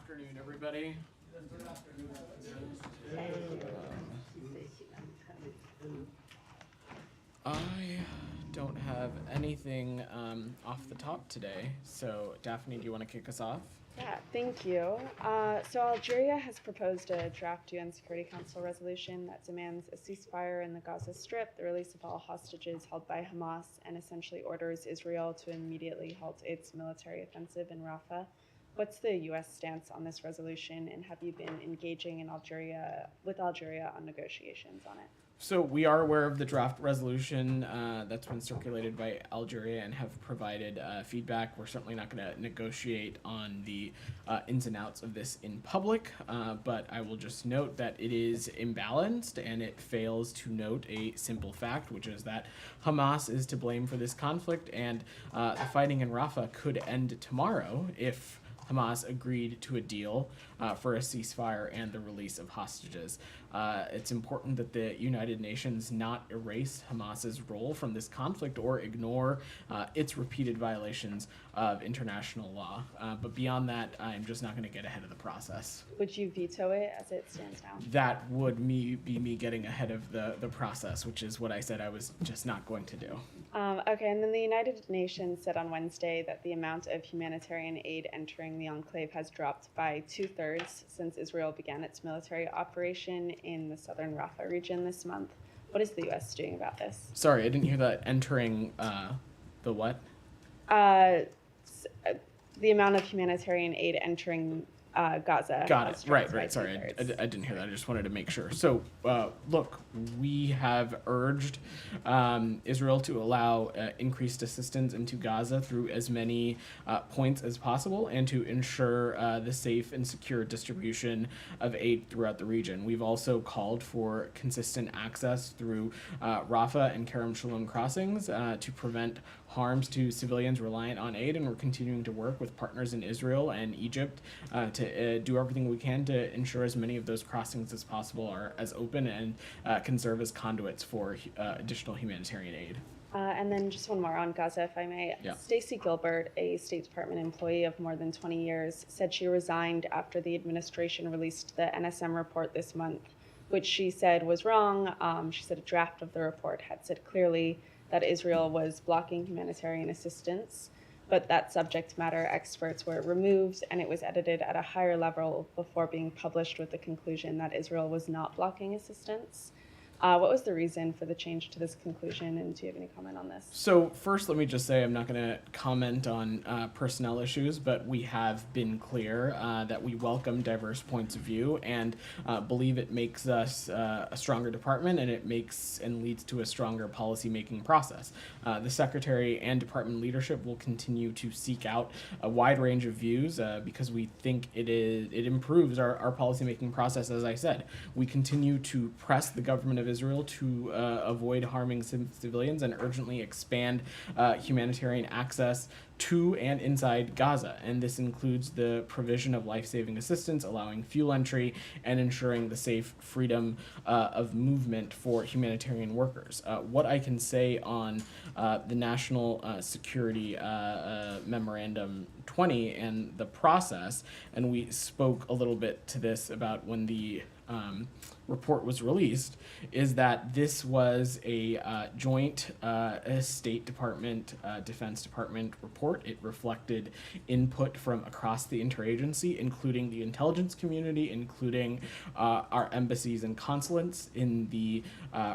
afternoon, everybody. I don't have anything off the top today, so Daphne, do you want to kick us off? Yeah, thank you. So Algeria has proposed a draft UN Security Council resolution that demands a ceasefire in the Gaza Strip, the release of all hostages held by Hamas, and essentially orders Israel to immediately halt its military offensive in Rafa. What's the U.S. stance on this resolution, and have you been engaging with Algeria on negotiations on it? So we are aware of the draft resolution that's been circulated by Algeria and have provided feedback. We're certainly not going to negotiate on the ins and outs of this in public, but I will just note that it is imbalanced and it fails to note a simple fact, which is that Hamas is to blame for this conflict, and the fighting in Rafah could end tomorrow if Hamas agreed to a deal for a ceasefire and the release of hostages. It's important that the United Nations not erase Hamas's role from this conflict or ignore its repeated violations of international law. But beyond that, I'm just not going to get ahead of the process. Would you veto it as it stands now? That would be me getting ahead of the process, which is what I said I was just not going to do. Okay, and then the United Nations said on Wednesday that the amount of humanitarian aid entering the enclave has dropped by 2/3 since Israel began its military operation in the southern Rafah region this month. What is the U.S. doing about this? Sorry, I didn't hear that. Entering the what? The amount of humanitarian aid entering Gaza. Got has it. dropped by Right. Sorry, I 2/3. didn't hear that. I just wanted to make sure. So, look, we have urged Israel to allow increased assistance into Gaza through as many points as possible and to ensure the safe and secure distribution of aid throughout the region. We've also called for consistent access through Rafa and Kerem Shalom crossings to prevent harms to civilians reliant on aid, and we're continuing to work with partners in Israel and Egypt to do everything we can to ensure as many of those crossings as possible are as open and can serve as conduits for additional humanitarian aid. And then just one more on Gaza, if I may. Yeah. Stacey Gilbert, a State Department employee of more than 20 years, said she resigned after the administration released the NSM report this month, which she said was wrong. She said a draft of the report had said clearly that Israel was blocking humanitarian assistance, but that subject matter experts were removed and it was edited at a higher level before being published with the conclusion that Israel was not blocking assistance. What was the reason for the change to this conclusion, and do you have any comment on this? So first, let me just say I'm not going to comment on personnel issues, but we have been clear that we welcome diverse points of view and believe it makes us a stronger department, and it makes and leads to a stronger policy-making process. The Secretary and department leadership will continue to seek out a wide range of views because we think it improves our policy-making process. As I said, we continue to press the government of Israel to avoid harming civilians and urgently expand humanitarian access to and inside Gaza. And this includes the provision of life-saving assistance, allowing fuel entry, and ensuring the safe freedom of movement for humanitarian workers. What I can say on the National Security Memorandum 20 and the process, and we spoke a little bit to this about when the report was released, is that this was a joint State Department, Defense Department report. It reflected input from across the interagency, including the intelligence community, including our embassies and consulates in the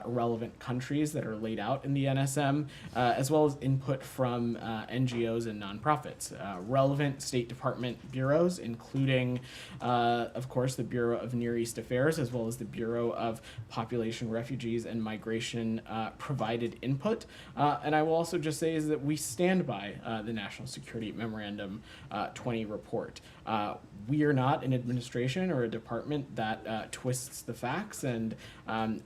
relevant countries that are laid out in the NSM, as well as input from NGOs and nonprofits. Relevant State Department bureaus, including, of course, the Bureau of Near East Affairs, as well as the Bureau of Population, Refugees, and Migration, provided input. And I will also just say is that we stand by the National Security Memorandum 20 report. We are not an administration or a department that twists the facts, and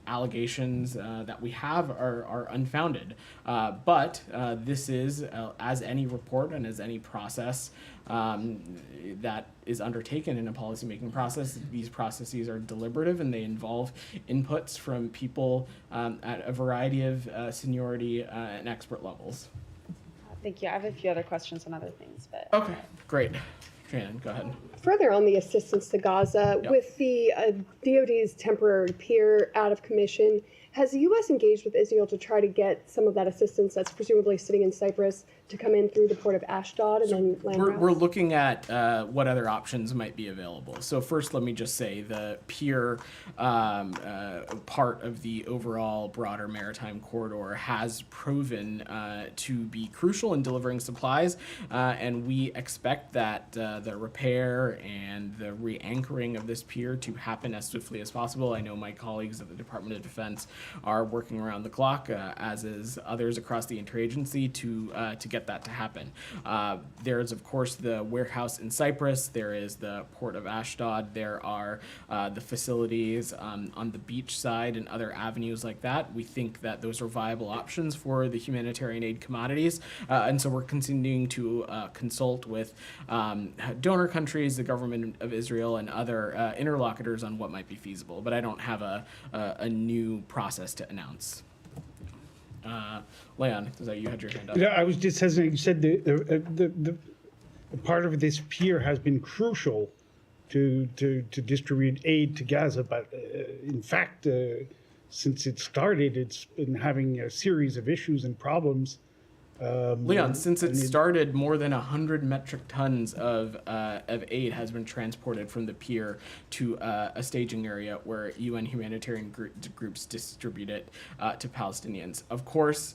allegations that we have are unfounded. But this is, as any report and as any process that is undertaken in a policymaking process, these processes are deliberative and they involve inputs from people at a variety of seniority and expert levels. Thank you. I have a few other questions on other things, but Okay, great. Shannon, go ahead. Further on the assistance to Gaza, Yep. with the DoD's temporary pier out of commission, has the U.S. engaged with Israel to try to get some of that assistance that's presumably sitting in Cyprus to come in through the port of Ashdod and then land We're routes? looking at what other options might be available. So first, let me just say the pier part of the overall broader maritime corridor has proven to be crucial in delivering supplies, and we expect that the repair and the re-anchoring of this pier to happen as swiftly as possible. I know my colleagues at the Department of Defense are working around the clock, as is others across the interagency, to get that to happen. There is, of course, the warehouse in Cyprus. There is the port of Ashdod. There are the facilities on the beach side and other avenues like that. We think that those are viable options for the humanitarian aid commodities, and so we're continuing to consult with donor countries, the government of Israel, and other interlocutors on what might be feasible. But I don't have a new process to announce. Leon, is that you had your hand up? Yeah, I was just hesitating. You said the part of this pier has been crucial to distribute aid to Gaza, but in fact, since it started, it's been having a series of issues and problems. Leon, since it started, more than 100 metric tons of aid has been transported from the pier to a staging area where UN humanitarian groups distribute it to Palestinians. Of course,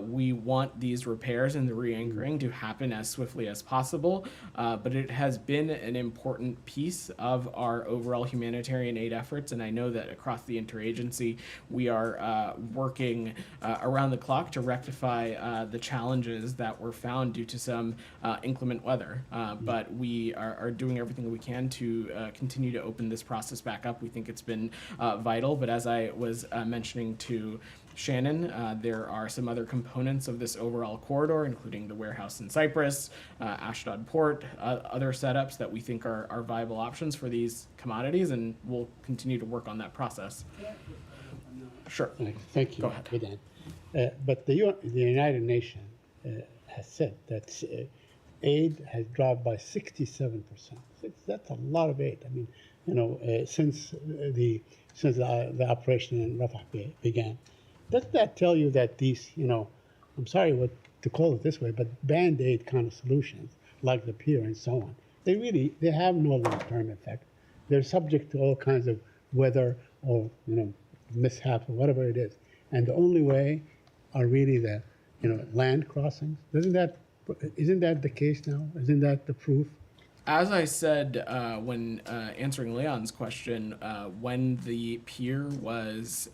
we want these repairs and the re-anchoring to happen as swiftly as possible, but it has been an important piece of our overall humanitarian aid efforts, and I know that across the interagency, we are working around the clock to rectify the challenges that were found due to some inclement weather. But we are doing everything we can to continue to open this process back up. We think it's been vital, but as I was mentioning to Shannon, there are some other components of this overall corridor, including the warehouse in Cyprus, Ashdod Port, other setups that we think are viable options for these commodities, and we'll continue to work on that process. Sure. Thank you, Go ahead. Vedant. But the United Nations has said that aid has dropped by 67%. That's a lot of aid. I mean, since the operation in Rafa began. Doesn't that tell you that these, I'm sorry to call it this way, but Band-Aid kind of solutions, like the pier and so on, they have no long-term effect. They're subject to all kinds of weather or, mishap or whatever it is. And the only way are really the, land crossings. Isn't that the case now? Isn't that the proof? As I said when answering Leon's question, when the pier was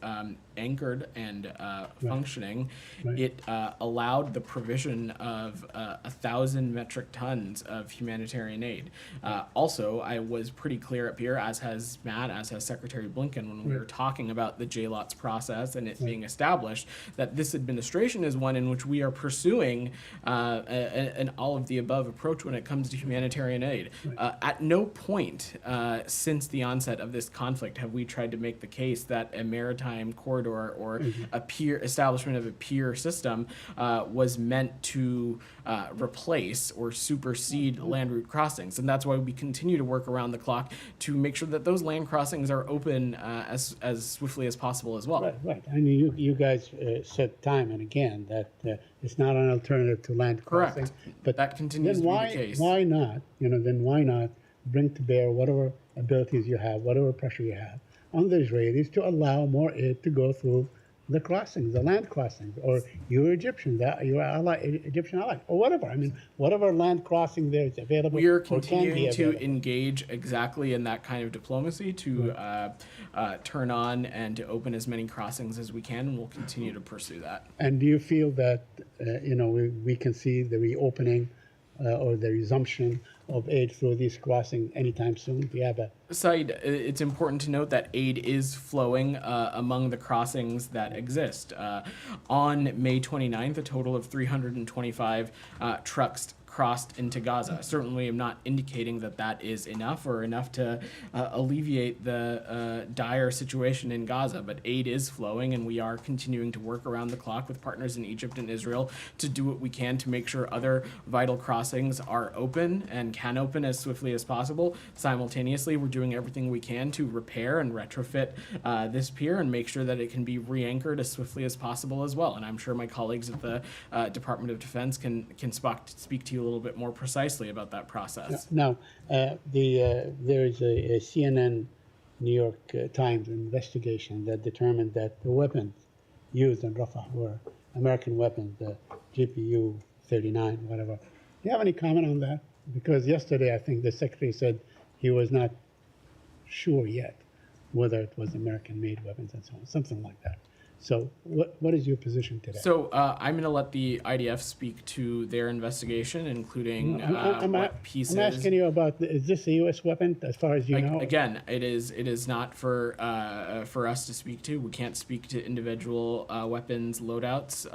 anchored and functioning, it allowed the provision of 1,000 metric tons of humanitarian aid. Also, I was pretty clear up here, as has Matt, as has Secretary Blinken, when we were talking about the JLOTS process and it being established, that this administration is one in which we are pursuing an all-of-the-above approach when it comes to humanitarian aid. At no point since the onset of this conflict have we tried to make the case that a maritime corridor or a pier establishment of a pier system was meant to replace or supersede land route crossings, and that's why we continue to work around the clock to make sure that those land crossings are open as swiftly as possible as well. Right. I mean, you guys said time and again that it's not an alternative to land crossing. Correct. But that continues to be the case. Why not? Then why not bring to bear whatever abilities you have, whatever pressure you have on the Israelis to allow more aid to go through the crossings, the land crossings, or your Egyptians, your Egyptian allies, or whatever. I mean, whatever land crossing there is available. We are or can be continuing to available. engage exactly in that kind of diplomacy to turn on and to open as many crossings as we can, and we'll continue to pursue that. And do you feel that we can see the reopening or the resumption of aid through these crossings anytime soon? Do you have a Said, it's important to note that aid is flowing among the crossings that exist. On May 29th, a total of 325 trucks crossed into Gaza. I certainly am not indicating that that is enough or enough to alleviate the dire situation in Gaza, but aid is flowing, and we are continuing to work around the clock with partners in Egypt and Israel to do what we can to make sure other vital crossings are open and can open as swiftly as possible. Simultaneously, we're doing everything we can to repair and retrofit this pier and make sure that it can be re-anchored as swiftly as possible as well. And I'm sure my colleagues at the Department of Defense can speak to you a little bit more precisely about that process. Now, there is a CNN New York Times investigation that determined that the weapons used in Rafa were American weapons, the GPU-39, whatever. Do you have any comment on that? Because yesterday I think the secretary said he was not sure yet whether it was American-made weapons and so on, something like that. So what is your position today? So I'm going to let the IDF speak to their investion, including what pieces. I'm asking you about, is this a U.S. weapon as far as you know? Again, it is not for us to speak to. We can't speak to individual weapons loadouts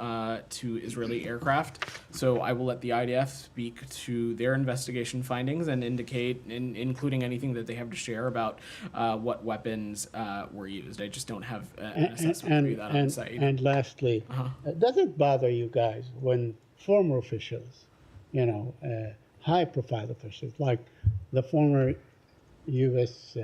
to Israeli aircraft. So I will let the IDF speak to their investigation findings and indicate, including anything that they have to share about what weapons were used. I just don't have an assessment for you that on site. And lastly, does it bother you guys when former officials, high-profile officials, like the former U.S.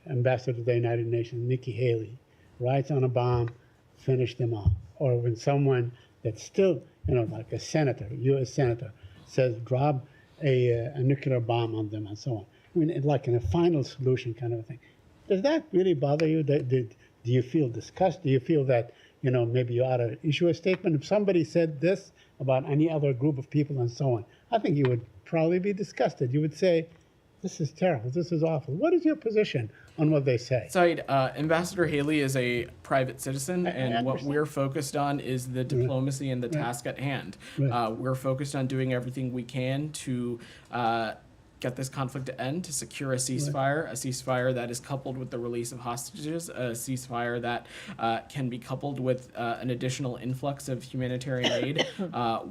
ambassador to the United Nations, Nikki Haley, writes on a bomb, finish them off? Or when someone that's still, like a senator, U.S. senator, says drop a nuclear bomb on them and so on. I mean, like in a final solution kind of a thing. Does that really bother you? Do you feel disgust? Do you feel that, maybe you ought to issue a statement? If somebody said this about any other group of people and so on, I think you would probably be disgusted. You would say, this is terrible, this is awful. What is your position on what they say? Said, Ambassador Haley is a private citizen, and what we're focused on is the diplomacy and the task at hand. We're focused on doing everything we can to get this conflict to end, to secure a ceasefire that is coupled with the release of hostages, a ceasefire that can be coupled with an additional influx of humanitarian aid,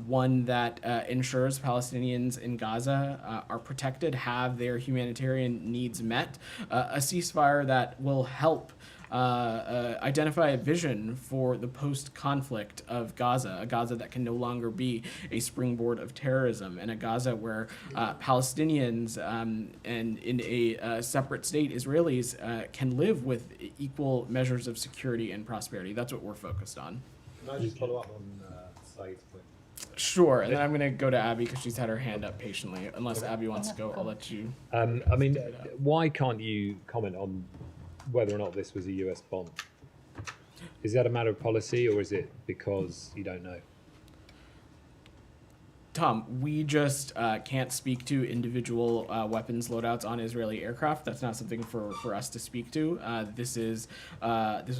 one that ensures Palestinians in Gaza are protected, have their humanitarian needs met, a ceasefire that will help identify a vision for the post-conflict of Gaza, a Gaza that can no longer be a springboard of terrorism, and a Gaza where Palestinians and in a separate state, Israelis can live with equal measures of security and prosperity. That's what we're focused on. Can I just follow up on Saeed's point? Sure, and then I'm going to go to Abby because she's had her hand up patiently. Unless Abby wants to go, I'll let you. Why can't you comment on whether or not this was a US bomb? Is that a matter of policy, or is it because you don't know? Tom, we just can't speak to individual weapons loadouts on Israeli aircraft. That's not something for us to speak to. This was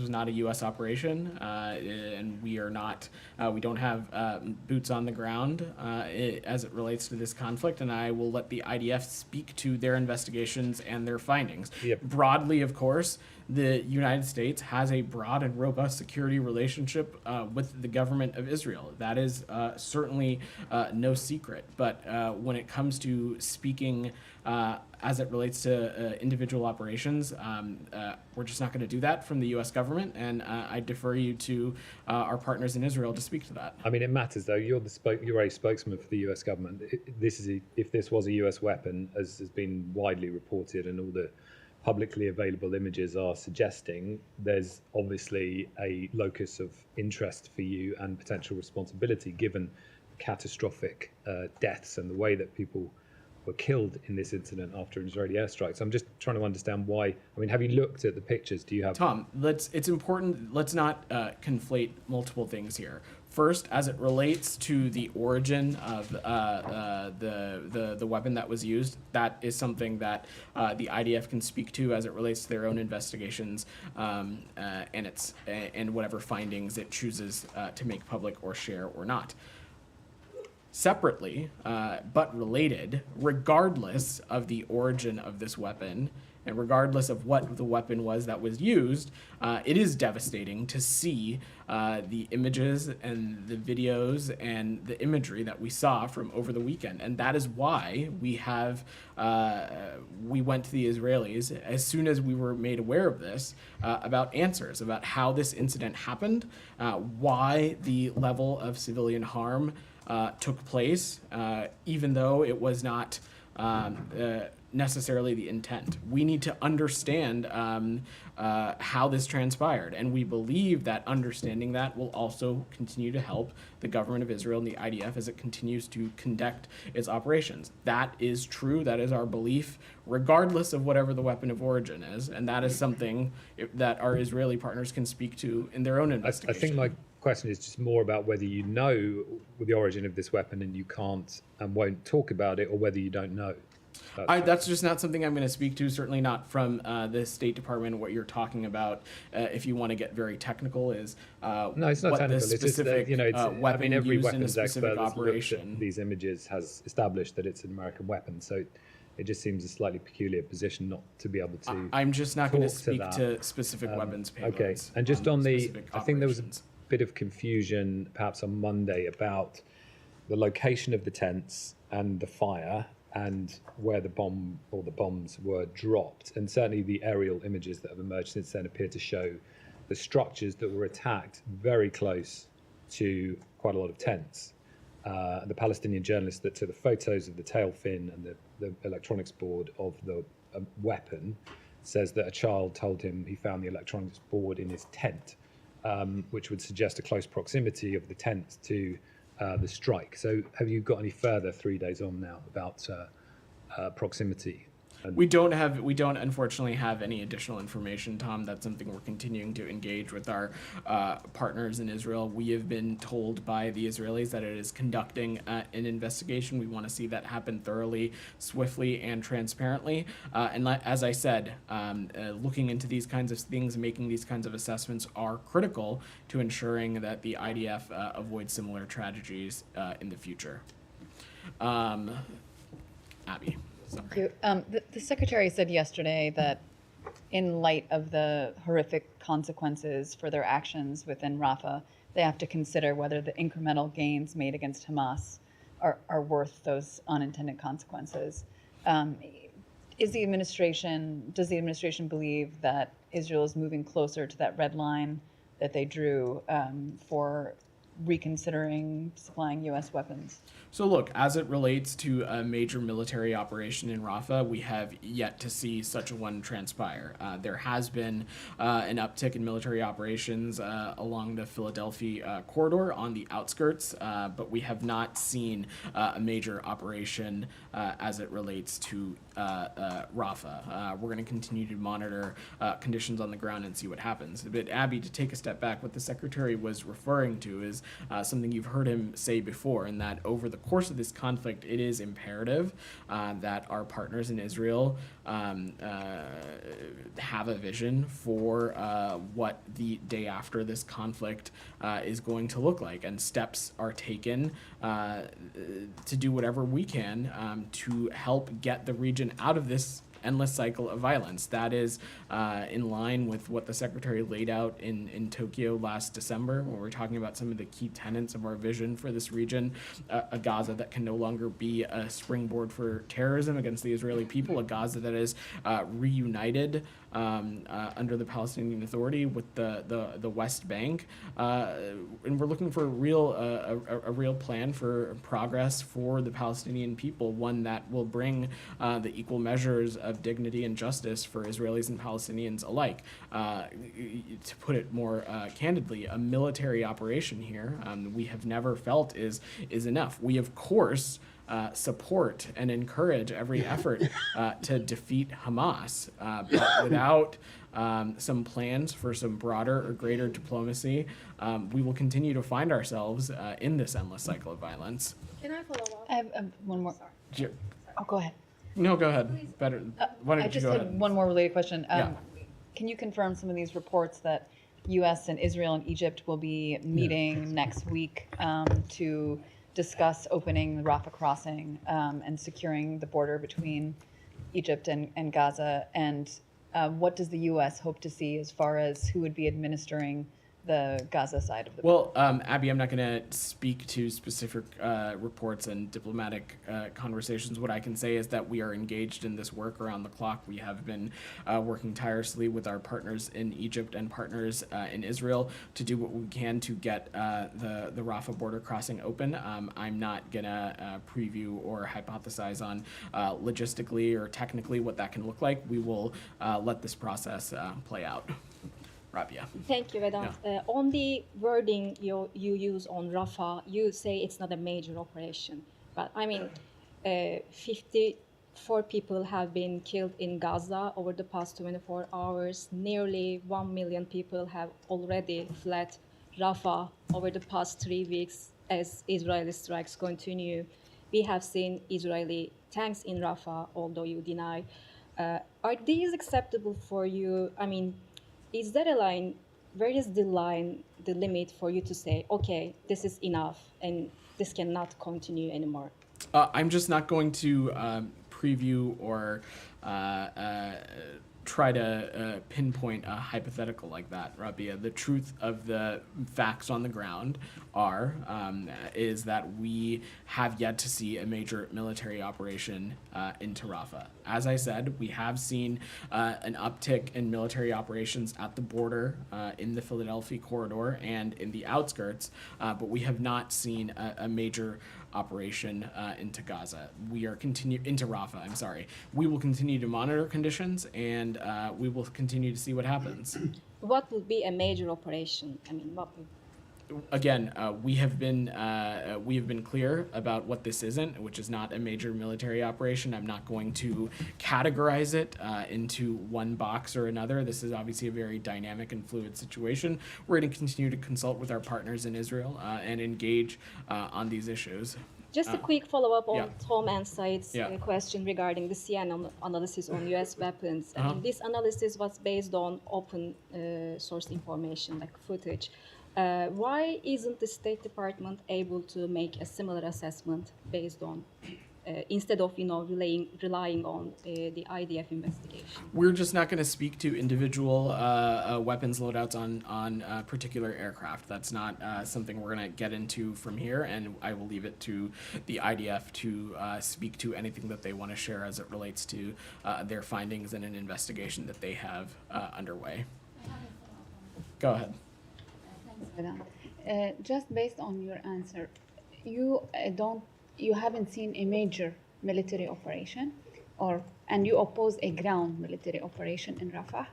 not a U.S. operation, and we are not. We don't have boots on the ground as it relates to this conflict. And I will let the IDF speak to their investigations and their findings. Yep. Broadly, of course, the United States has a broad and robust security relationship with the government of Israel. That is certainly no secret. But when it comes to speaking as it relates to individual operations, we're just not going to do that from the U.S. government. And I defer you to our partners in Israel to speak to that. I mean, it matters, though. You're a spokesman for the U.S. government. If this was a U.S. weapon, as has been widely reported, and all the publicly available images are suggesting, there's obviously a locus of interest for you and potential responsibility given catastrophic deaths and the way that people were killed in this incident after an Israeli airstrike. So I'm just trying to understand why. I mean, have you looked at the pictures? Do you have... Tom, it's important. Let's not conflate multiple things here. First, as it relates to the origin of the weapon that was used, that is something that the IDF can speak to as it relates to their own investigations and whatever findings it chooses to make public or share or not. Separately, but related, regardless of the origin of this weapon, And regardless of what the weapon was that was used, it is devastating to see the images and the videos and the imagery that we saw from over the weekend. And that is why we went to the Israelis as soon as we were made aware of this about answers, about how this incident happened, why the level of civilian harm took place, even though it was not necessarily the intent. We need to understand how this transpired, and we believe that understanding that will also continue to help the government of Israel and the IDF as it continues to conduct its operations. That is true. That is our belief, regardless of whatever the weapon of origin is, and that is something that our Israeli partners can speak to in their own I investigation. think my question is just more about whether you know the origin of this weapon and you can't and won't talk about it, or whether you don't know. That's just not something I'm going to speak to, certainly not from the State Department. What you're talking about, if you want to get very technical, is No, it's not what technical. the It's just specific every weapon used in a weapons expert specific that's looked at operation. these images has established that it's an American weapon. So it just seems a slightly peculiar position not to be able to. I'm just not going to talk to speak that. to specific weapons payloads. Okay, and just on the, specific I think there was a operations. bit of confusion perhaps on Monday about the location of the tents and the fire and where the bomb or the bombs were dropped. And certainly the aerial images that have emerged since then appear to show the structures that were attacked very close to quite a lot of tents. The Palestinian journalist that took the photos of the tail fin and the electronics board of the weapon says that a child told him he found the electronics board in his tent, which would suggest a close proximity of the tent to the strike. So have you got any further 3 days on now about proximity? We don't unfortunately have any additional information, Tom. That's something we're continuing to engage with our partners in Israel. We have been told by the Israelis that it is conducting an investigation. We want to see that happen thoroughly, swiftly, and transparently. As I said, looking into these kinds of things, making these kinds of assessments are critical to ensuring that the IDF avoids similar tragedies in the future. Abby. Sorry. Thank you. The Secretary said yesterday that in light of the horrific consequences for their actions within Rafa, they have to consider whether the incremental gains made against Hamas are worth those unintended consequences. Does the administration believe that Israel is moving closer to that red line that they drew for reconsidering supplying U.S. weapons? So look, as it relates to a major military operation in Rafa, we have yet to see such a one transpire. There has been an uptick in military operations along the Philadelphia corridor on the outskirts, but we have not seen a major operation as it relates to Rafa. We're going to continue to monitor conditions on the ground and see what happens. But Abby, to take a step back, what the Secretary was referring to is something you've heard him say before, in that over the course of this conflict, it is imperative that our partners in Israel have a vision for what the day after this conflict is going to look like, and steps are taken to do whatever we can to help get the region out of this endless cycle of violence. That is in line with what the Secretary laid out in Tokyo last December, when we're talking about some of the key tenets of our vision for this region. A Gaza that can no longer be a springboard for terrorism against the Israeli people, a Gaza that is reunited under the Palestinian Authority with the West Bank, and we're looking for a real plan for progress for the Palestinian people, one that will bring the equal measures of dignity and justice for Israelis and Palestinians alike. To put it more candidly, a military operation here we have never felt is enough. We of course support and encourage every effort to defeat Hamas, but without some plans for some broader or greater diplomacy, we will continue to find ourselves in this endless cycle of violence. Can I follow up? I have one more. Sure. Oh, go ahead. No, go ahead. Better. Why don't I you just go had ahead? one more related question. Yeah. Can you confirm some of these reports that U.S. and Israel and Egypt will be meeting next week to discuss opening the Rafah crossing and securing the border between Egypt and Gaza, and what does the U.S. hope to see as far as who would be administering the Gaza side of the Well, Abby, I'm not going to speak to specific reports and diplomatic conversations. What I can say is that we are engaged in this work around the clock. We have been working tirelessly with our partners in Egypt and partners in Israel to do what we can to get the Rafa border crossing open. I'm not going to preview or hypothesize on logistically or technically what that can look like. We will let this process play out. Rabia. Thank you, Vedant. On the wording you use on Rafa, you say it's not a major operation. But I mean, 54 people have been killed in Gaza over the past 24 hours. Nearly 1 million people have already fled Rafa over the past 3 weeks as Israeli strikes continue. We have seen Israeli tanks in Rafa, although you deny. Are these acceptable for you? I mean, is there a line, where is the line, the limit for you to say, okay, this is enough and this cannot continue anymore? I'm just not going to preview or try to pinpoint a hypothetical like that, Rabia. The truth of the facts on the ground is that we have yet to see a major military operation into Rafah. As I said, we have seen an uptick in military operations at the border in the Philadelphia corridor and in the outskirts, but we have not seen a major operation into Gaza. We are into Rafah. I'm sorry. We will continue to monitor conditions, and we will continue to see what happens. What would be a major operation? I mean, what would... Again, we have been clear about what this isn't, which is not a major military operation. I'm not going to categorize it into one box or another. This is obviously a very dynamic and fluid situation. We're going to continue to consult with our partners in Israel and engage on these issues. Just a quick follow-up on yeah. Tom and Said's question regarding the CNN analysis on U.S. weapons. I mean, this analysis was based on open source information, like footage. Why isn't the State Department able to make a similar assessment based on, instead of relying on the IDF investigation? We're just not going to speak to individual weapons loadouts on particular aircraft. That's not something we're going to get into from here, and I will leave it to the IDF to speak to anything that they want to share as it relates to their findings in an investigation that they have underway. Go ahead. Just based on your answer, you haven't seen a major military operation, and you oppose a ground military operation in Rafah.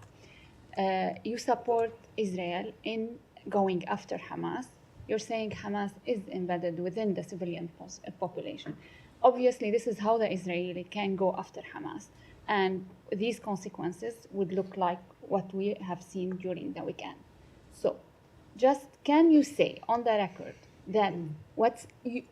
You support Israel in going after Hamas. You're saying Hamas is embedded within the civilian population. Obviously, this is how the Israeli can go after Hamas, and these consequences would look like what we have seen during the weekend. So, just can you say on the record that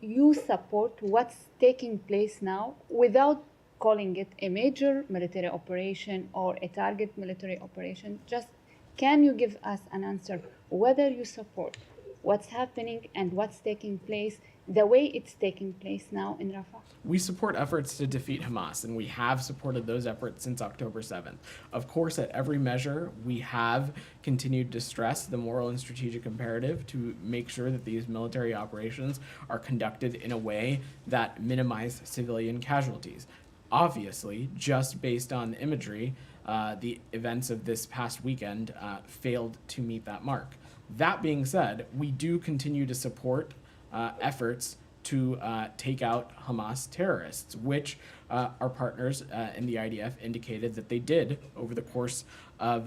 you support what's taking place now without calling it a major military operation or a target military operation? Just can you give us an answer whether you support what's happening and what's taking place the way it's taking place now in Rafah? We support efforts to defeat Hamas, and we have supported those efforts since October 7th. Of course, at every measure, we have continued to stress the moral and strategic imperative to make sure that these military operations are conducted in a way that minimize civilian casualties. Obviously, just based on the imagery, the events of this past weekend failed to meet that mark. That being said, we do continue to support efforts to take out Hamas terrorists, which our partners in the IDF indicated that they did over the course of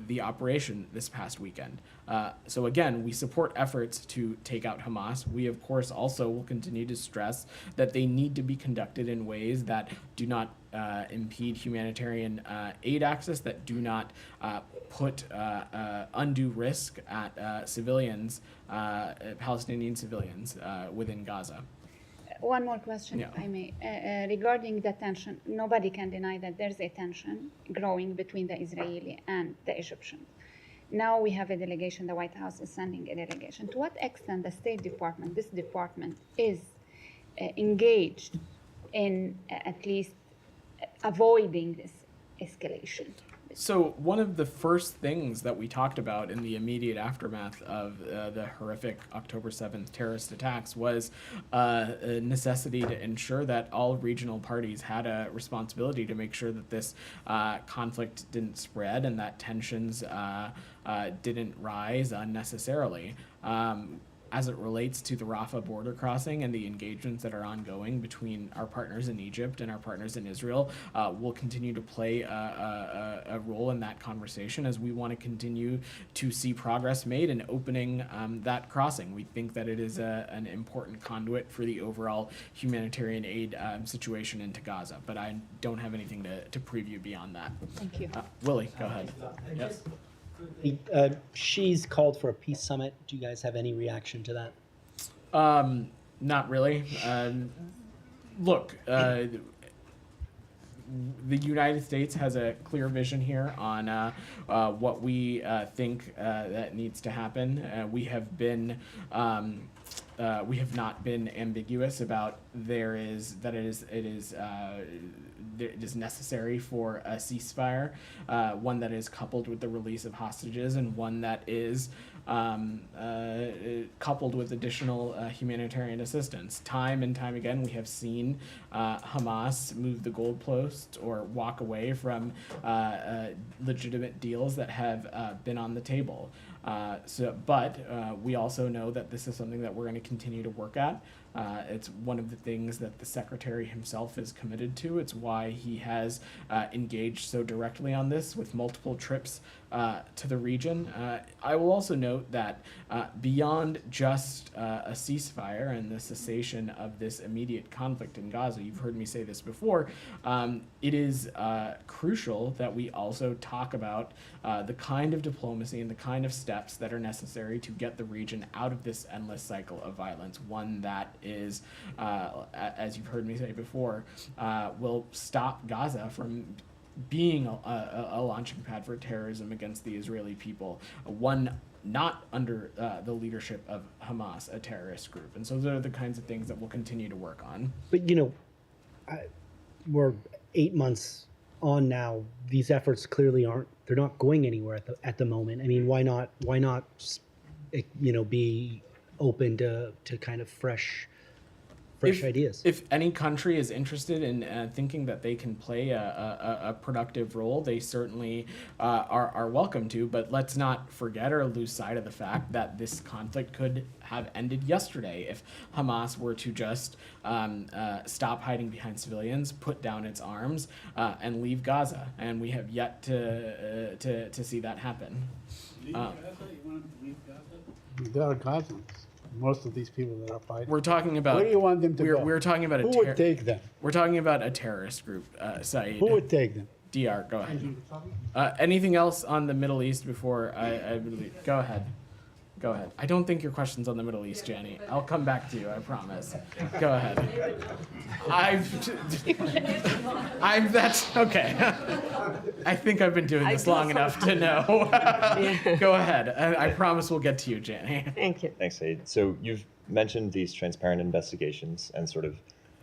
the operation this past weekend. So again, we support efforts to take out Hamas. We, of course, also will continue to stress that they need to be conducted in ways that do not impede humanitarian aid access, that do not put undue risk at civilians, Palestinian civilians within Gaza. One more question, if I may. Regarding the tension, nobody can deny that there's a tension growing between the Israeli and the Egyptians. Now we have a delegation, the White House is sending a delegation. To what extent the State Department, this department, is engaged in at least avoiding this escalation? So one of the first things that we talked about in the immediate aftermath of the horrific October 7th terrorist attacks was a necessity to ensure that all regional parties had a responsibility to make sure that this conflict didn't spread and that tensions didn't rise unnecessarily. As it relates to the Rafa border crossing and the engagements that are ongoing between our partners in Egypt and our partners in Israel, will continue to play a role in that conversation as we want to continue to see progress made in opening that crossing. We think that it is an important conduit for the overall humanitarian aid situation into Gaza, but I don't have anything to preview beyond that. Thank you. Willie, go ahead. Yep. She's called for a peace summit. Do you guys have any reaction to that? Not really. Look, the United States has a clear vision here on what we think that needs to happen. We have not been ambiguous about it is necessary for a ceasefire, one that is coupled with the release of hostages, and one that is coupled with additional humanitarian assistance. Time and time again, we have seen Hamas move the goalposts or walk away from legitimate deals that have been on the table. But we also know that this is something that we're going to continue to work at. It's one of the things that the Secretary himself is committed to. It's why he has engaged so directly on this with multiple trips to the region. I will also note that beyond just a ceasefire and the cessation of this immediate conflict in Gaza, you've heard me say this before, it is crucial that we also talk about the kind of diplomacy and the kind of steps that are necessary to get the region out of this endless cycle of violence, one that is, as you've heard me say before, will stop Gaza from being a launching pad for terrorism against the Israeli people, one not under the leadership of Hamas, a terrorist group. And so those are the kinds of things that we'll continue to work on. But we're 8 months on now. These efforts clearly they're not going anywhere at the moment. I mean, why not be open to kind of fresh ideas? If any country is interested in thinking that they can play a productive role, they certainly are welcome to. But let's not forget or lose sight of the fact that this conflict could have ended yesterday if Hamas were to just stop hiding behind civilians, put down its arms, and leave Gaza. And we have yet to see that happen. Leave Gaza? You want them to leave Gaza? They are Gazans. Most of these people that are fighting. We're talking about. Where do you want them to go? We're talking about Who would take them? We're talking about a terrorist group, Saeed. Who would take them? DR, go ahead. Anything else on the Middle East before I go ahead. Go ahead. I don't think your question's on the Middle East, Jenny. I'll come back to you, I promise. Go ahead. That's okay. I think I've been doing this long enough to know. Go ahead. I promise we'll get to you, Jenny. Thank you. Thanks, Saeed. So you've mentioned these transparent investigations and sort of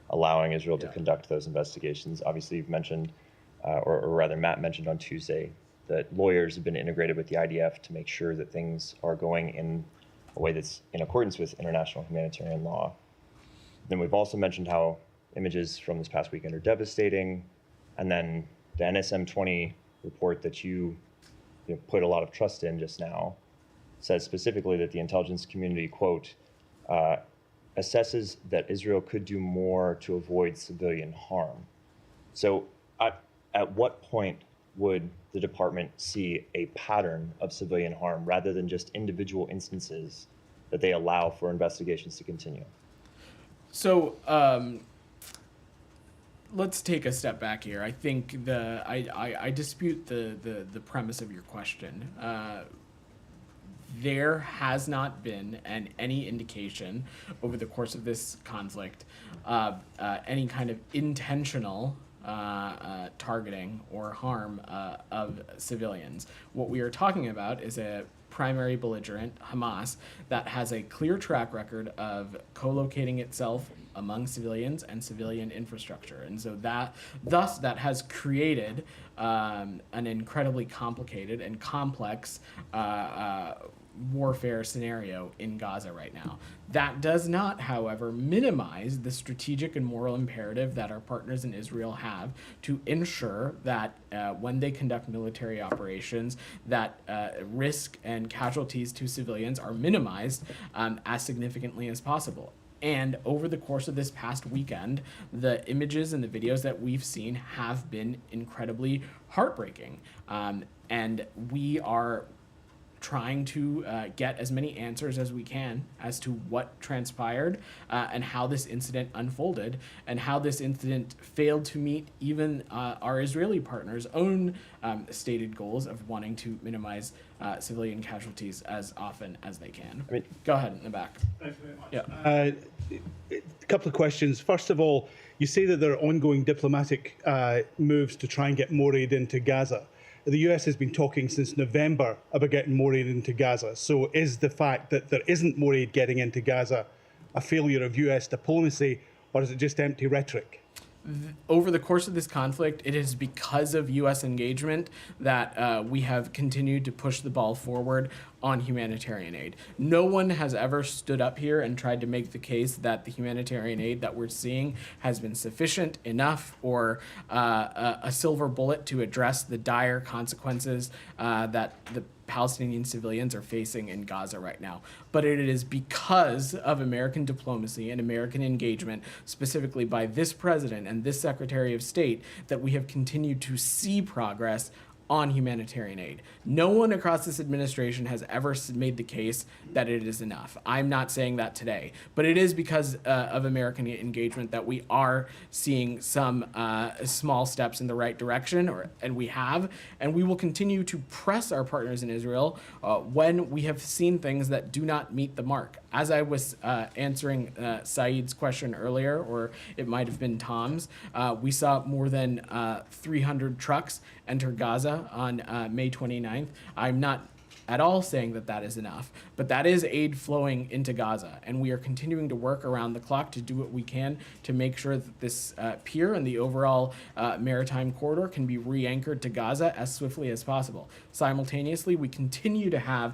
allowing Israel to conduct those investigations. Obviously, you've mentioned, or rather Matt mentioned on Tuesday, that lawyers have been integrated with the IDF to make sure that things are going in a way that's in accordance with international humanitarian law. Then we've also mentioned how images from this past weekend are devastating. And then the NSM-20 report that you put a lot of trust in just now says specifically that the intelligence community, quote, assesses that Israel could do more to avoid civilian harm. So at what point would the department see a pattern of civilian harm rather than just individual instances that they allow for investigations to continue? So let's take a step back here. I think I dispute the premise of your question. There has not been any indication over the course of this conflict any kind of intentional targeting or harm of civilians. What we are talking about is a primary belligerent, Hamas, that has a clear track record of co-locating itself among civilians and civilian infrastructure. And so that has created an incredibly complicated and complex warfare scenario in Gaza right now. That does not, however, minimize the strategic and moral imperative that our partners in Israel have to ensure that when they conduct military operations, that risk and casualties to civilians are minimized as significantly as possible. And over the course of this past weekend, the images and the videos that we've seen have been incredibly heartbreaking. And we are trying to get as many answers as we can as to what transpired and how this incident unfolded and how this incident failed to meet even our Israeli partners' own stated goals of wanting to minimize civilian casualties as often as they can. I mean, go ahead in the back. Thanks very much. Yeah. A couple of questions. First of all, you say that there are ongoing diplomatic moves to try and get more aid into Gaza. The US has been talking since November about getting more aid into Gaza. So is the fact that there isn't more aid getting into Gaza a failure of US diplomacy, or is it just empty rhetoric? Over the course of this conflict, it is because of U.S. engagement that we have continued to push the ball forward on humanitarian aid. No one has ever stood up here and tried to make the case that the humanitarian aid that we're seeing has been sufficient, enough, or a silver bullet to address the dire consequences that the Palestinian civilians are facing in Gaza right now. But it is because of American diplomacy and American engagement, specifically by this president and this Secretary of State, that we have continued to see progress on humanitarian aid. No one across this administration has ever made the case that it is enough. I'm not saying that today, but it is because of American engagement that we are seeing some small steps in the right direction, and we will continue to press our partners in Israel when we have seen things that do not meet the mark. As I was answering Saeed's question earlier, or it might have been Tom's, we saw more than 300 trucks enter Gaza on May 29th. I'm not at all saying that that is enough, but that is aid flowing into Gaza, and we are continuing to work around the clock to do what we can to make sure that this pier and the overall maritime corridor can be re-anchored to Gaza as swiftly as possible. Simultaneously, we continue to have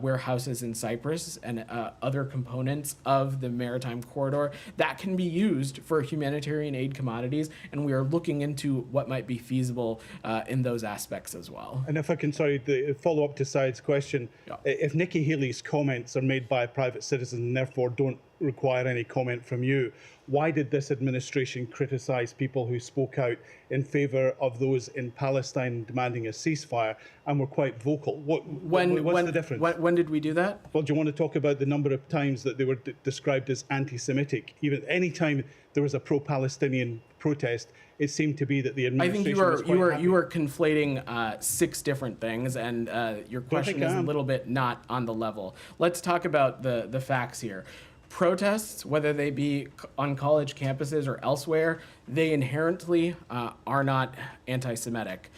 warehouses in Cyprus and other components of the maritime corridor that can be used for humanitarian aid commodities, and we are looking into what might be feasible in those aspects as well. And if I can, follow up to Saeed's question, if Nikki Haley's comments are made by a private citizen and therefore don't require any comment from you, why did this administration criticize people who spoke out in favor of those in Palestine demanding a ceasefire and were quite vocal? What's the difference? When did we do that? Well, do you want to talk about the number of times that they were described as anti-Semitic? Even any time there was a pro-Palestinian protest, it seemed to be that the administration was quite happy. you are conflating 6 different things, and your question is a little bit not on the level. Let's talk about the facts here. Protests, whether they be on college campuses or elsewhere, they inherently are not anti-Semitic.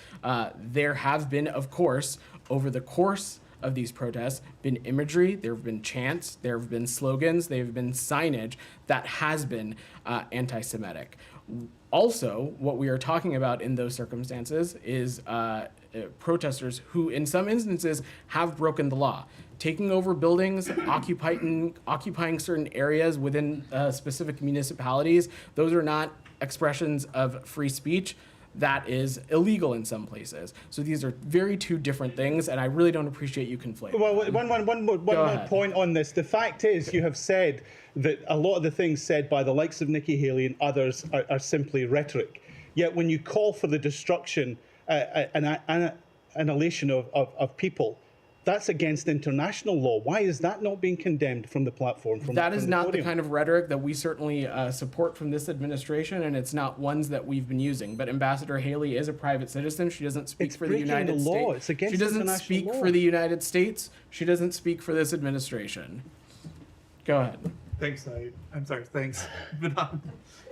There have been, of course, over the course of these protests, been imagery, there have been chants, there have been slogans, there have been signage that has been anti-Semitic. Also, what we are talking about in those circumstances is protesters who, in some instances, have broken the law. Taking over buildings, occupying certain areas within specific municipalities, those are not expressions of free speech. That is illegal in some places. So these are two different things, and I really don't appreciate you conflating. Well, one more point on this. The fact is, you have said that a lot of the things said by the likes of Nikki Haley and others are simply rhetoric. Yet when you call for the destruction and annihilation of people, that's against international law. Why is that not being condemned from the platform? That is not the kind of rhetoric that we certainly support from this administration, and it's not ones that we've been using. But Ambassador Haley is a private citizen. She doesn't speak for the United States. It's against she doesn't speak law. for the United States. She doesn't speak for this administration. Go ahead. Thanks, Saeed. I'm sorry. Thanks, Vedant.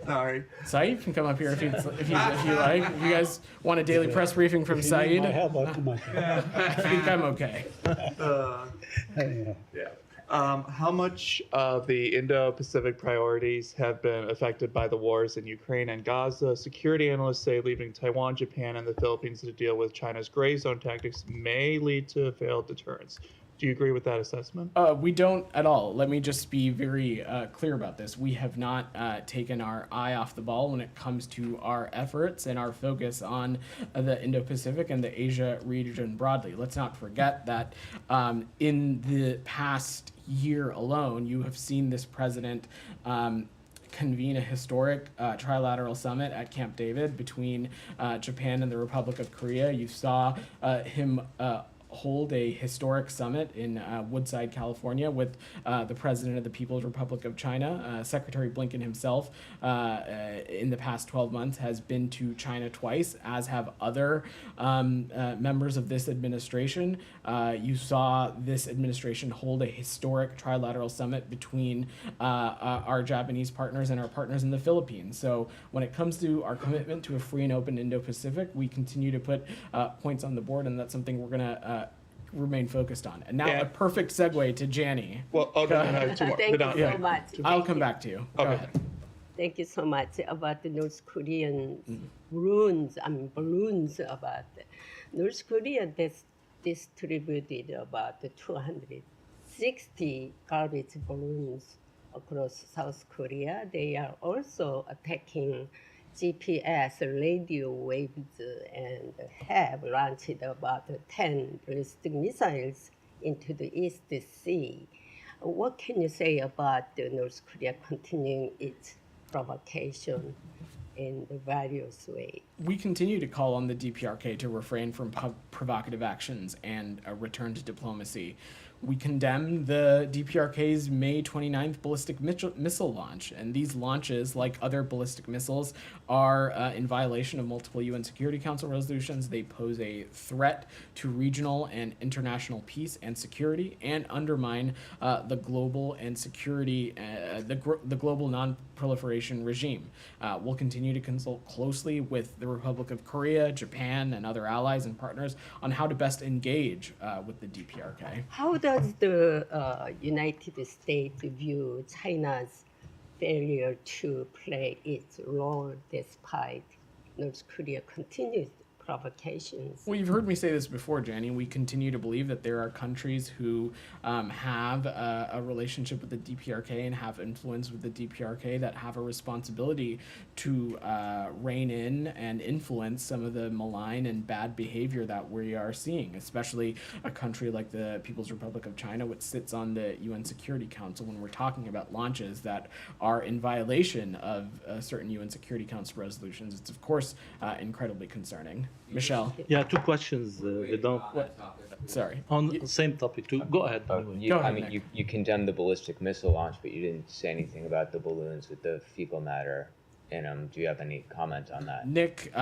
Sorry. Saeed can come up here if you like. If you guys want a daily press briefing from Saeed, My help, I'll do my help. I think I'm okay. Yeah. How much of the Indo-Pacific priorities have been affected by the wars in Ukraine and Gaza? Security analysts say leaving Taiwan, Japan, and the Philippines to deal with China's gray zone tactics may lead to failed deterrence. Do you agree with that assessment? We don't at all. Let me just be very clear about this. We have not taken our eye off the ball when it comes to our efforts and our focus on the Indo-Pacific and the Asia region broadly. Let's not forget that in the past year alone, you have seen this president convene a historic trilateral summit at Camp David between Japan and the Republic of Korea. You saw him hold a historic summit in Woodside, California, with the president of the People's Republic of China. Secretary Blinken himself, in the past 12 months, has been to China twice, as have other members of this administration. You saw this administration hold a historic trilateral summit between our Japanese partners and our partners in the Philippines. So when it comes to our commitment to a free and open Indo-Pacific, we continue to put points on the board, and that's something we're going to remain focused on. And now a perfect segue to Jani. Well, Thank you so much. I'll come back to you. Go ahead. Thank you so much about the North Korean balloons about North Korea distributed about 260 garbage balloons across South Korea. They are also attacking GPS radio waves and have launched about 10 ballistic missiles into the East Sea. What can you say about North Korea continuing its provocation in the various ways? We continue to call on the DPRK to refrain from provocative actions and return to diplomacy. We condemn the DPRK's May 29th ballistic missile launch, and these launches, like other ballistic missiles, are in violation of multiple UN Security Council resolutions. They pose a threat to regional and international peace and security, and undermine the global and security, the global non-proliferation regime. We'll continue to consult closely with the Republic of Korea, Japan, and other allies and partners on how to best engage with the DPRK. How does the United States view China's failure to play its role despite North Korea's continued provocations? Well, you've heard me say this before, Jani. We continue to believe that there are countries who have a relationship with the DPRK and have influence with the DPRK that have a responsibility to rein in and influence some of the malign and bad behavior that we are seeing, especially a country like the People's Republic of China, which sits on the UN Security Council. When we're talking about launches that are in violation of certain UN Security Council resolutions, it's of course incredibly concerning. Michelle. Yeah, two questions. Vedant. Sorry. On the same topic too. Go ahead. You condemned the ballistic missile launch, but you didn't say anything about the balloons with the fecal matter in them. Do you have any comment on that? Nick,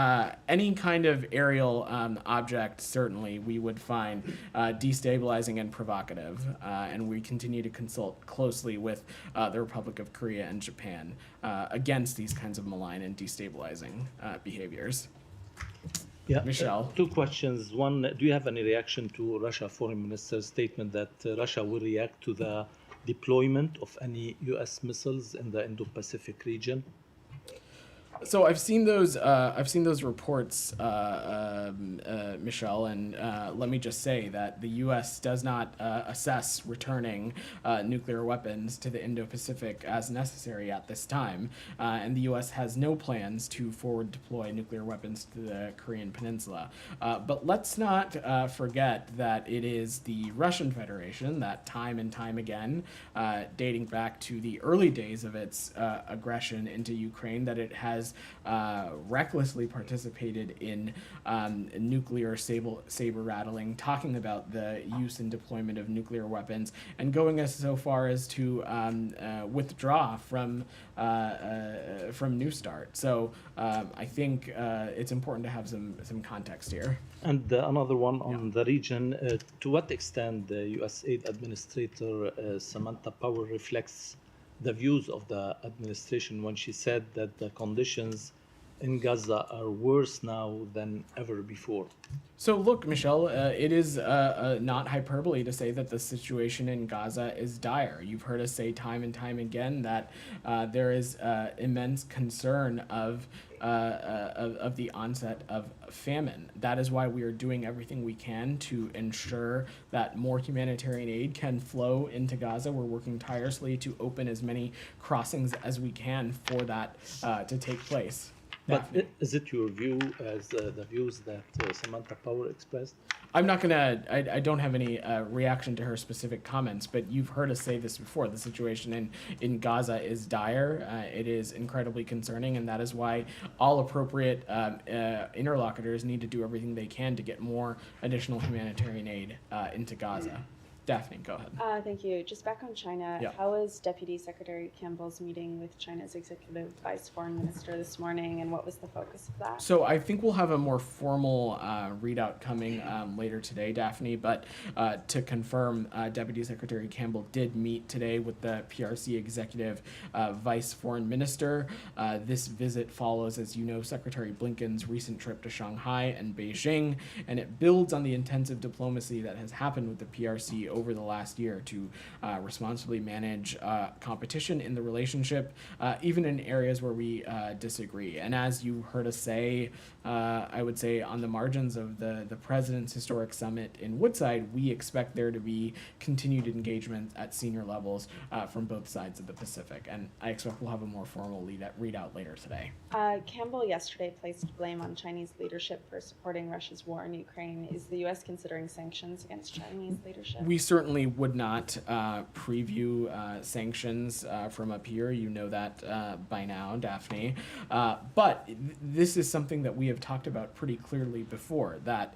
any kind of aerial object, certainly we would find destabilizing and provocative, and we continue to consult closely with the Republic of Korea and Japan against these kinds of malign and destabilizing behaviors. Yeah, Michelle. Two questions. One, do you have any reaction to Russia Foreign Minister's statement that Russia will react to the deployment of any U.S. missiles in the Indo-Pacific region? So I've seen those reports, Michelle, and let me just say that the U.S. does not assess returning nuclear weapons to the Indo-Pacific as necessary at this time, and the U.S. has no plans to forward deploy nuclear weapons to the Korean Peninsula. But let's not forget that it is the Russian Federation that time and time again, dating back to the early days of its aggression into Ukraine, that it has recklessly participated in nuclear saber rattling, talking about the use and deployment of nuclear weapons, and going as so far as to withdraw from New START. So I think it's important to have some context here. And another one on the region. To what extent the U.S. Aid Administrator Samantha Power reflects the views of the administration when she said that the conditions in Gaza are worse now than ever before. So look, Michelle, it is not hyperbole to say that the situation in Gaza is dire. You've heard us say time and time again that there is immense concern of the onset of famine. That is why we are doing everything we can to ensure that more humanitarian aid can flow into Gaza. We're working tirelessly to open as many crossings as we can for that to take place. But is it your view as the views that Samantha Power expressed? I'm not gonna. I don't have any reaction to her specific comments, but you've heard us say this before. The situation in Gaza is dire. It is incredibly concerning, and that is why all appropriate interlocutors need to do everything they can to get more additional humanitarian aid into Gaza. Daphne, go ahead. Thank you. Just back on China, Yeah. how was Deputy Secretary Campbell's meeting with China's Executive Vice Foreign Minister this morning, and what was the focus of that? So I think we'll have a more formal readout coming later today, Daphne. But to confirm, Deputy Secretary Campbell did meet today with the PRC Executive Vice Foreign Minister. This visit follows, as you know, Secretary Blinken's recent trip to Shanghai and Beijing, and it builds on the intensive diplomacy that has happened with the PRC over the last year to responsibly manage competition in the relationship, even in areas where we disagree. And as you heard us say, I would say on the margins of the President's historic summit in Woodside, we expect there to be continued engagement at senior levels from both sides of the Pacific. And I expect we'll have a more formal readout later today. Campbell yesterday placed blame on Chinese leadership for supporting Russia's war in Ukraine. Is the U.S. considering sanctions against Chinese leadership? We certainly would not preview sanctions from up here. You know that by now, Daphne. But this is something that we have talked about pretty clearly before, that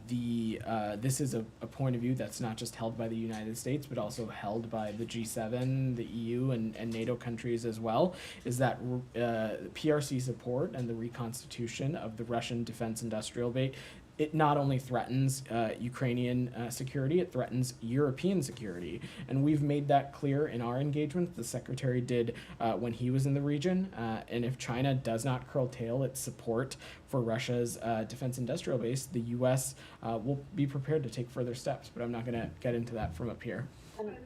this is a point of view that's not just held by the United States, but also held by the G7, the EU, and NATO countries as well, is that PRC support and the reconstitution of the Russian defense industrial base, it not only threatens Ukrainian security, it threatens European security. And we've made that clear in our engagements. The Secretary did when he was in the region. And if China does not curtail its support for Russia's defense industrial base, the U.S. Will be prepared to take further steps. But I'm not going to get into that from up here.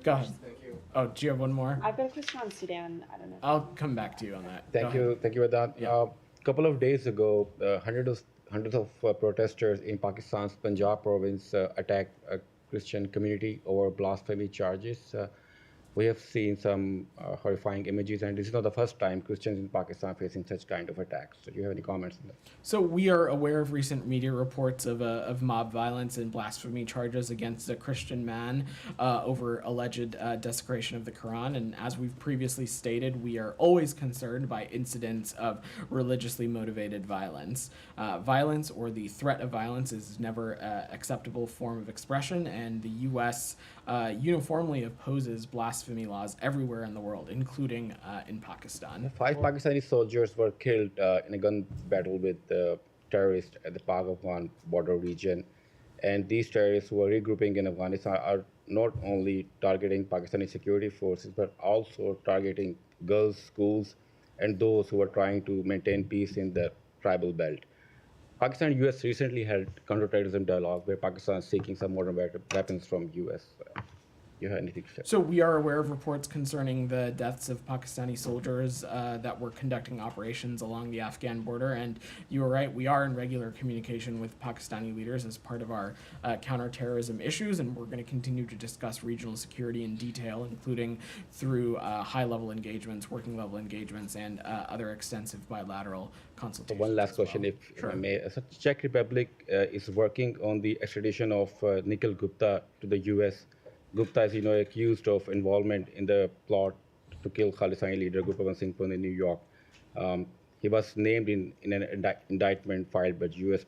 Go ahead. Thank you. Oh, do you have one more? I've got a question on Sudan. I don't know. I'll come back to you on that. Thank you, Vedant. Yeah. Couple of days ago, hundreds of protesters in Pakistan's Punjab province attacked a Christian community over blasphemy charges. We have seen some horrifying images, and this is not the first time Christians in Pakistan facing such kind of attacks. So do you have any comments on that? So we are aware of recent media reports of mob violence and blasphemy charges against a Christian man over alleged desecration of the Quran. And as we've previously stated, we are always concerned by incidents of religiously motivated violence. Violence or the threat of violence is never an acceptable form of expression, and the U.S. Uniformly opposes blasphemy laws everywhere in the world, including in Pakistan. 5 Pakistani soldiers were killed in a gun battle with terrorists at the Pak-Afghan border region. And these terrorists who are regrouping in Afghanistan are not only targeting Pakistani security forces, but also targeting girls' schools and those who are trying to maintain peace in the tribal belt. Pakistan and U.S. recently held counterterrorism dialogue where Pakistan is seeking some modern weapons from U.S. You have anything to say? So we are aware of reports concerning the deaths of Pakistani soldiers that were conducting operations along the Afghan border, and you are right, we are in regular communication with Pakistani leaders as part of our counterterrorism issues, and we're going to continue to discuss regional security in detail, including through high-level engagements, working-level engagements, and other extensive bilateral consultations. One last question, if I may. Czech Republic is working on the extradition of Nikhil Gupta to the U.S. Gupta is, accused of involvement in the plot to kill Khalisani leader Gurpatwant Singh Pund in New York. He was named in an indictment filed by U.S.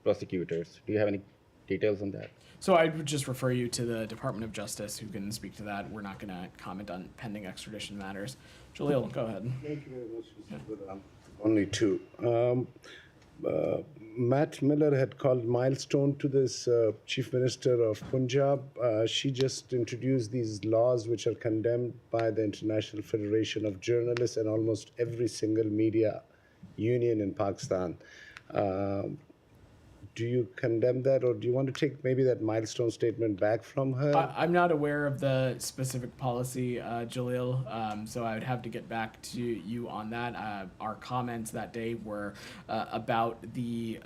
prosecutors. Do you have any details on that? So I would just refer you to the Department of Justice, who can speak to that. We're not going to comment on pending extradition matters. Jaleel, go ahead. Thank you very much, Mr. Vedant. Only two. Matt Miller had called milestone to this Chief Minister of Punjab. She just introduced these laws which are condemned by the International Federation of Journalists and almost every single media Union in Pakistan. Do you condemn that, or do you want to take maybe that milestone statement back from her? I'm not aware of the specific policy, Jalil, so I would have to get back to you on that. Our comments that day were about the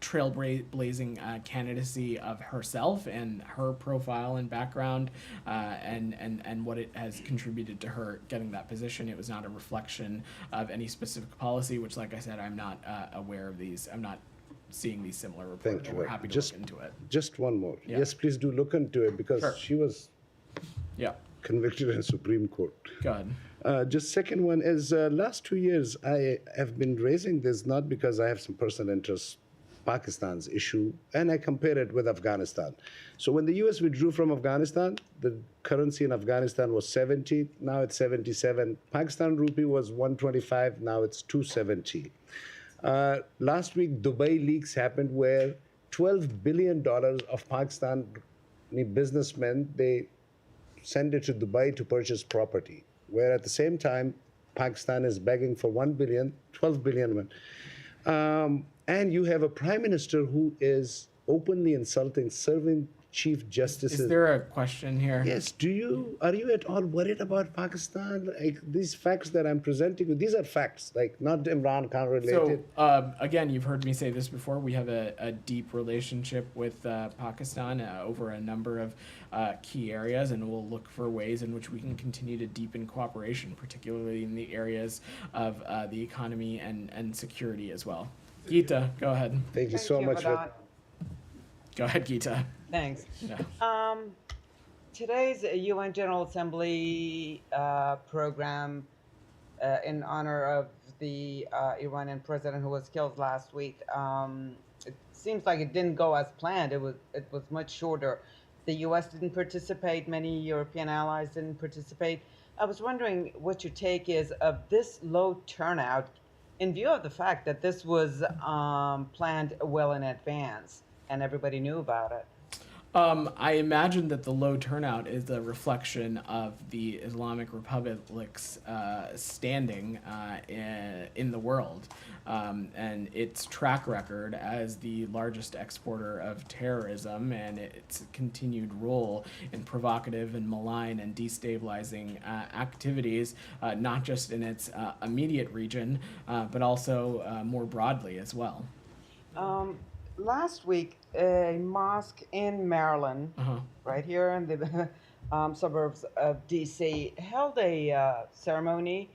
trailblazing candidacy of herself and her profile and background, and what it has contributed to her getting that position. It was not a reflection of any specific policy, which, like I said, I'm not aware of these. I'm not seeing these similar reports. Thank you. We're happy to look into it. Just one more. Yeah. Yes, please do look into it, because Sure. she was convicted in Supreme Court. Go ahead. Just second one is, last 2 years I have been raising this not because I have some personal interest, Pakistan's issue, and I compare it with Afghanistan. So when the US withdrew from Afghanistan, the currency in Afghanistan was 70, now it's 77. Pakistan rupee was 125, now it's 270. Last week, Dubai leaks happened where $12 billion of Pakistani businessmen, they send it to Dubai to purchase property, where at the same time, Pakistan is begging for 1 billion, 12 billion. And you have a prime minister who is openly insulting serving chief justices. Is there a question here? Yes. Are you at all worried about Pakistan? Like, these facts that I'm presenting you, these are facts, like not Imran Khan related. So, again, you've heard me say this before. We have a deep relationship with Pakistan over a number of key areas, and we'll look for ways in which we can continue to deepen cooperation, particularly in the areas of the economy and security as well. Geeta, go ahead. Thank you so much. Go ahead, Geeta. Thanks. Yeah. Today's UN General Assembly program in honor of the Iranian president who was killed last week. It seems like it didn't go as planned. It was much shorter. The U.S. didn't participate. Many European allies didn't participate. I was wondering what your take is of this low turnout in view of the fact that this was planned well in advance and everybody knew about it. I imagine that the low turnout is a reflection of the Islamic Republic's standing in the world and its track record as the largest exporter of terrorism and its continued role in provocative and malign and destabilizing activities, not just in its immediate region, but also more broadly as well. Last week, a mosque in Maryland, right here in the suburbs of D.C., held a ceremony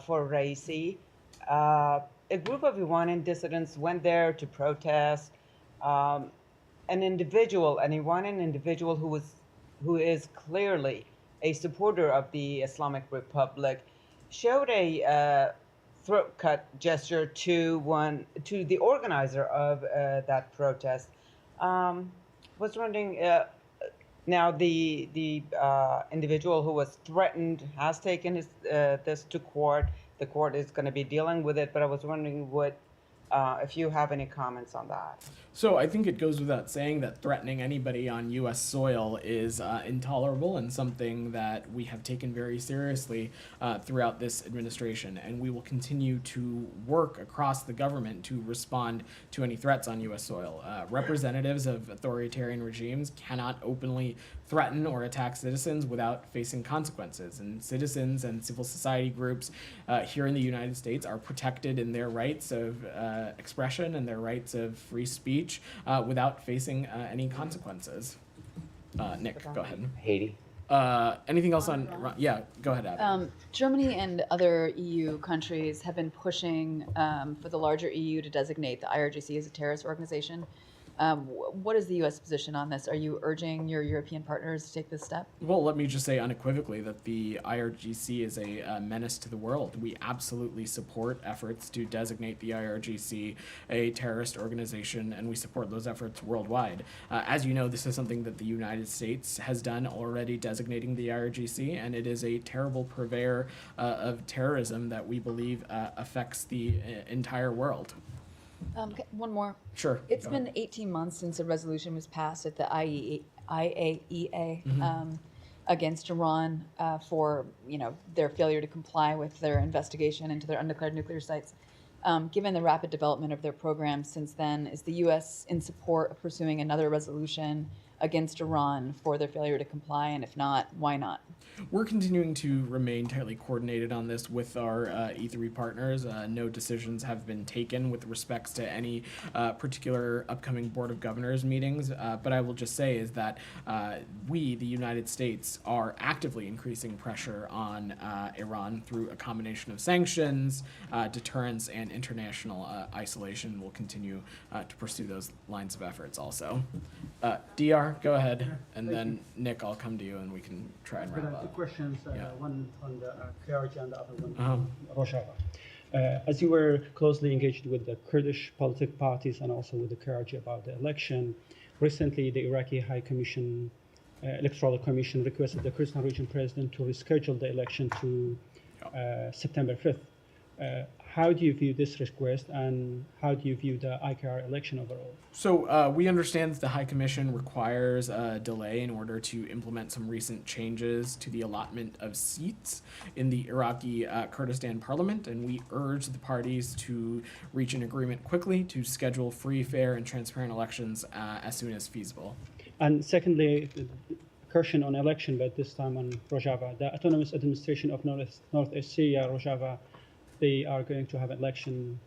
for Raisi. A group of Iranian dissidents went there to protest. An Iranian individual who is clearly a supporter of the Islamic Republic, showed a throat cut gesture to the organizer of that protest. Was wondering, now the individual who was threatened has taken this to court. The court is going to be dealing with it, but I was wondering if you have any comments on that. So I think it goes without saying that threatening anybody on U.S. soil is intolerable and something that we have taken very seriously throughout this administration. And we will continue to work across the government to respond to any threats on U.S. soil. Representatives of authoritarian regimes cannot openly threaten or attack citizens without facing consequences. And citizens and civil society groups here in the United States are protected in their rights of expression and their rights of free speech without facing any consequences. Nick, go ahead. Haiti. Anything else on Iran? Yeah, go ahead, Abby. Germany and other EU countries have been pushing for the larger EU to designate the IRGC as a terrorist organization. What is the U.S. position on this? Are you urging your European partners to take this step? Well, let me just say unequivocally that the IRGC is a menace to the world. We absolutely support efforts to designate the IRGC a terrorist organization, and we support those efforts worldwide. As you know, this is something that the United States has done already, designating the IRGC, and it is a terrible purveyor of terrorism that we believe affects the entire world. One more. Sure. It's been 18 months since a resolution was passed at the IAEA against Iran for their failure to comply with their investigation into their undeclared nuclear sites. Given the rapid development of their program since then, is the U.S. in support of pursuing another resolution against Iran for their failure to comply? And if not, why not? We're continuing to remain tightly coordinated on this with our E3 partners. No decisions have been taken with respects to any particular upcoming Board of Governors meetings, but I will just say is that we, the United States, are actively increasing pressure on Iran through a combination of sanctions, deterrence, and international isolation. We'll continue to pursue those lines of efforts also. DR, go ahead, and then Nick, I'll come to you and we can try and wrap up. Two questions, one on the KRG and the other one Uh-huh. on Rojava. As you were closely engaged with the Kurdish political parties and also with the KRG about the election, recently the Iraqi High Commission, Electoral Commission requested the Kurdistan Region President to reschedule the election to September 5th. How do you view this request, and how do you view the IKR election overall? So we understand that the High Commission requires a delay in order to implement some recent changes to the allotment of seats in the Iraqi Kurdistan Parliament, and we urge the parties to reach an agreement quickly to schedule free, fair, and transparent elections as soon as feasible. And secondly, the question on election, but this time on Rojava. The Autonomous Administration of North-East Syria, Rojava, they are going to have an election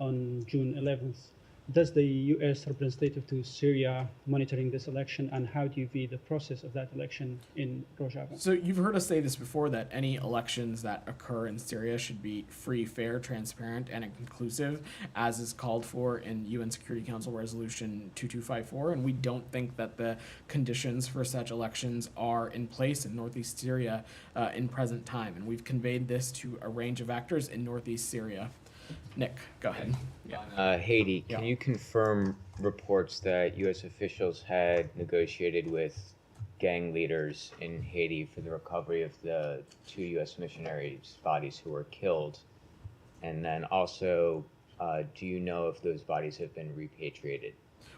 on June 11th. Does the U.S. representative to Syria monitoring this election, and how do you view the process of that election in Rojava? So you've heard us say this before, that any elections that occur in Syria should be free, fair, transparent, and inclusive, as is called for in UN Security Council Resolution 2254, and we don't think that the conditions for such elections are in place in northeast Syria in present time, and we've conveyed this to a range of actors in northeast Syria. Nick, go ahead. Yeah. Haiti, can you confirm reports that U.S. officials had negotiated with gang leaders in Haiti for the recovery of the 2 U.S. missionaries' bodies who were killed? And then also, do you know if those bodies have been repatriated?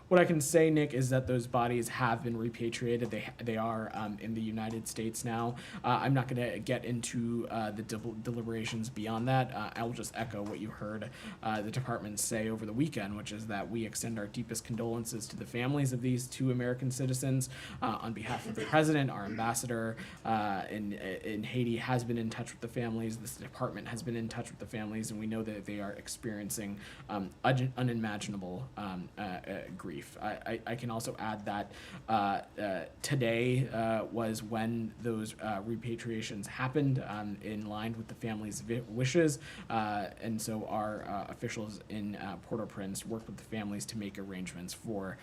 What I can say, Nick, is that those bodies have been repatriated. They are in the United States now. I'm not going to get into the deliberations beyond that. I will just echo what you heard the department say over the weekend, which is that we extend our deepest condolences to the families of these 2 American citizens. On behalf of the president, our ambassador in Haiti has been in touch with the families. This department has been in touch with the families, and we know that they are experiencing unimaginable grief. I can also add that today was when those repatriations happened in line with the family's wishes, and so our officials in Port-au-Prince worked with the families to make arrangements for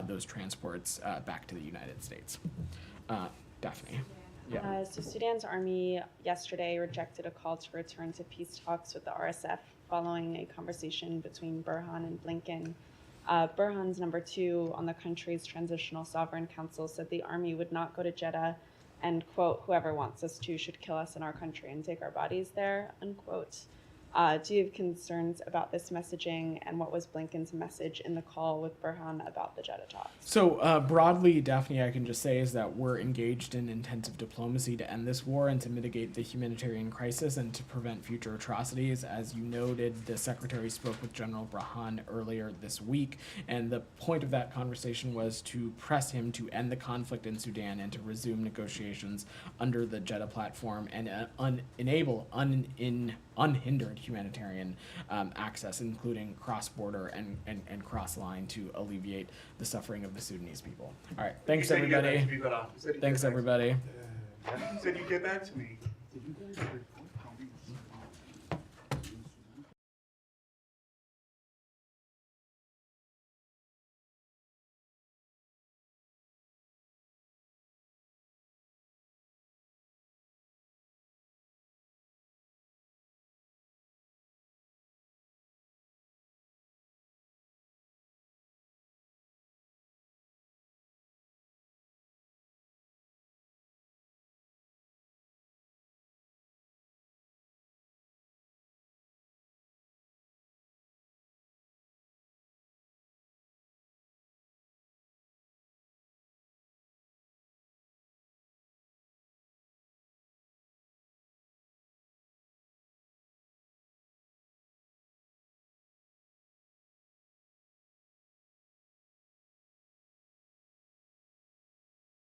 those transports back to the United States. Daphne. Yeah. So Sudan's army yesterday rejected a call to return to peace talks with the RSF following a conversation between Burhan and Blinken. Burhan's number 2 on the country's Transitional Sovereign Council said the army would not go to Jeddah and, quote, whoever wants us to should kill us in our country and take our bodies there, unquote. Do you have concerns about this messaging, and what was Blinken's message in the call with Burhan about the Jeddah talks? So broadly, Daphne, I can just say is that we're engaged in intensive diplomacy to end this war and to mitigate the humanitarian crisis and to prevent future atrocities. As you noted, the Secretary spoke with General Burhan earlier this week, and the point of that conversation was to press him to end the conflict in Sudan and to resume negotiations under the Jeddah platform and enable unhindered humanitarian access, including cross-border and cross-line, to alleviate the suffering of the Sudanese people. All right, thanks everybody. Thanks everybody. You said you'd get back to me.